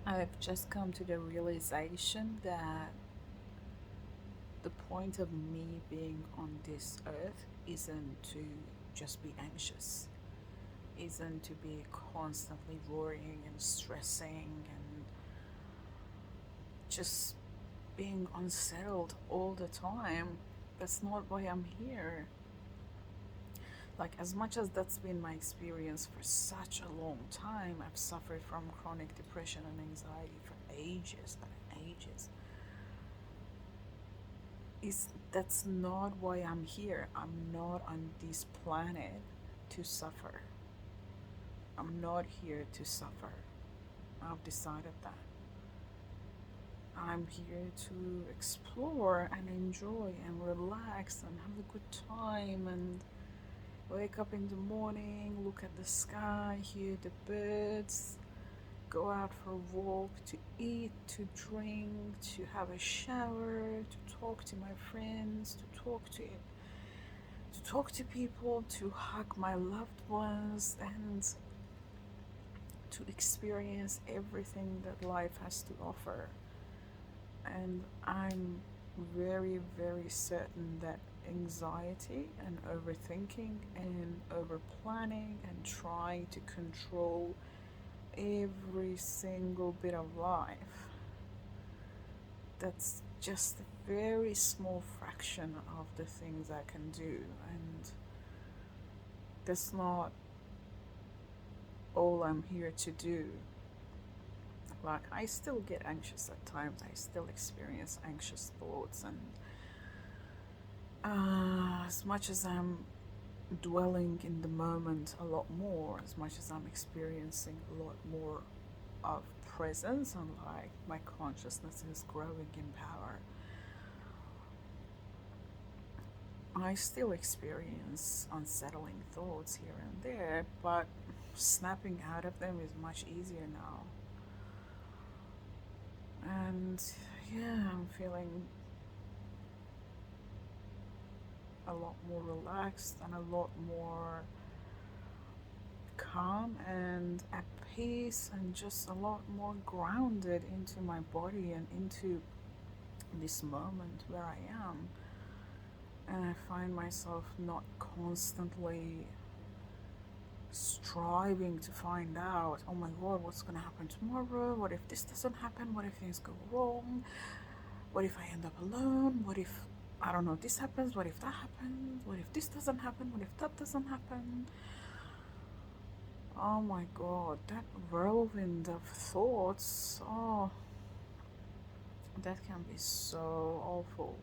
I've just come to the realization that the point of me being on this earth isn't to just be anxious, isn't to be constantly worrying and stressing and just being unsettled all the time. That's not why I'm here. Like, as much as that's been my experience for such a long time, I've suffered from chronic depression and anxiety for ages and ages. Is That's not why I'm here. I'm not on this planet to suffer. I'm not here to suffer. I've decided that. I'm here to explore and enjoy and relax and have a good time and wake up in the morning, look at the sky, hear the birds, go out for a walk, to eat, to drink, to have a shower, to talk to my friends, to talk to people, to hug my loved ones, and to experience everything that life has to offer. And I'm very, very certain that anxiety and overthinking and over planning and trying to control every single bit of life, that's just a very small fraction of the things I can do. And that's not all I'm here to do. Like, I still get anxious at times, I still experience anxious thoughts, and as much as I'm dwelling in the moment a lot more, as much as I'm experiencing a lot more of presence and like my consciousness is growing in power, I still experience unsettling thoughts here and there, but snapping out of them is much easier now. And yeah, I'm feeling a lot more relaxed and a lot more calm and at peace and just a lot more grounded into my body and into this moment where I am. And I find myself not constantly striving to find out, oh my god, what's gonna happen tomorrow? What if this doesn't happen? What if things go wrong? What if I end up alone? What if, I don't know, this happens? What if that happens? What if this doesn't happen? What if that doesn't happen? Oh my god, that whirlwind of thoughts, oh, that can be so awful.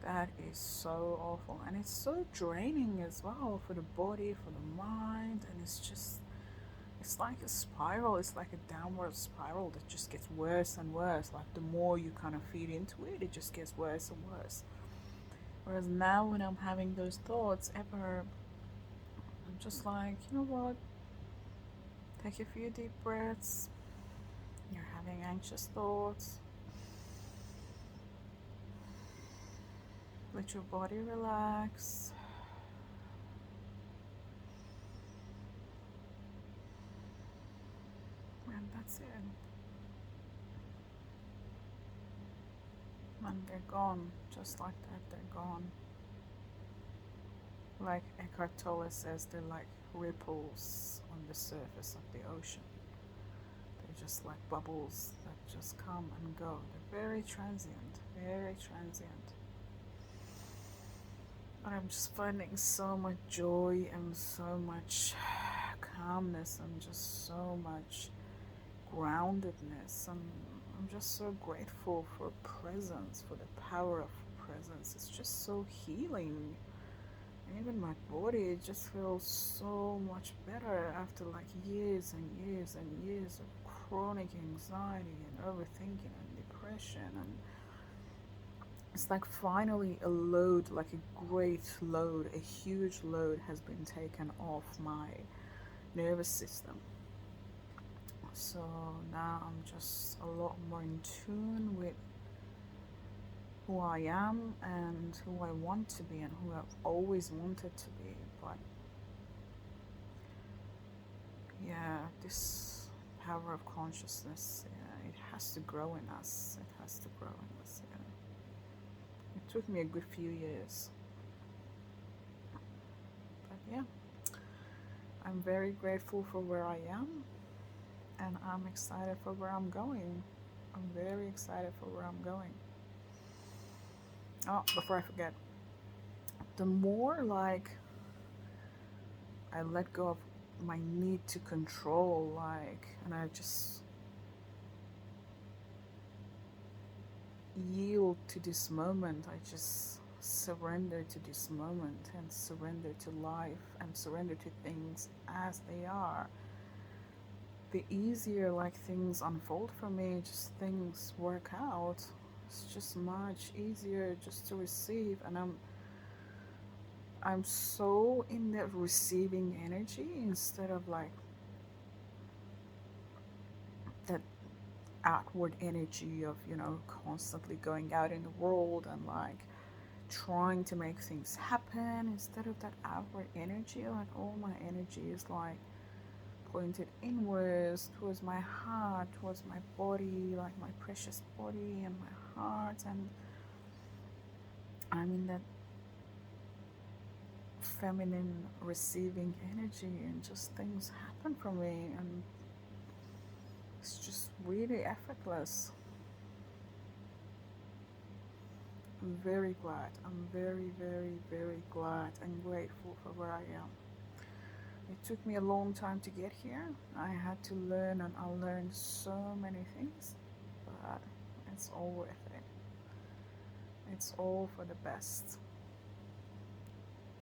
That is so awful. And it's so draining as well for the body, for the mind, and it's like a spiral, it's like a downward spiral that just gets worse and worse. Like, the more you kind of feed into it, it just gets worse and worse. Whereas now, when I'm having those thoughts, ever, I'm just like, you know what? Take a few deep breaths. You're having anxious thoughts. Let your body relax. And that's it. And they're gone. Just like that, they're gone. Like Eckhart Tolle says, they're like ripples on the surface of the ocean. They're just like bubbles that just come and go. They're very transient, very transient. But I'm just finding so much joy and so much calmness and just so much groundedness. And I'm just so grateful for presence, for the power of presence. It's just so healing. And even my body, it just feels so much better after like years and years and years of chronic anxiety and overthinking and depression. And it's like finally a load, like a great load, a huge load has been taken off my nervous system. So now I'm just a lot more in tune with who I am and who I want to be and who I've always wanted to be. But yeah, this power of consciousness. Yeah, it has to grow in us. It has to grow in us. Yeah. It took me a good few years, but yeah, I'm very grateful for where I am, and I'm excited for where I'm going. I'm very excited for where I'm going. Oh, before I forget, the more like I let go of my need to control, like, and I just yield to this moment, I just surrender to this moment and surrender to life and surrender to things as they are, the easier like things unfold for me, just things work out. It's just much easier just to receive, and I'm so in that receiving energy instead of like that outward energy of, constantly going out in the world and like trying to make things happen. Instead of that outward energy, like all my energy is like pointed inwards towards my heart, towards my body, like my precious body and my heart. And I'm in that feminine receiving energy, and just things happen for me, and it's just really effortless. I'm very glad. I'm very, very, very glad and grateful for where I am. It took me a long time to get here. I had to learn and unlearn so many things, but it's all worth it. It's all for the best.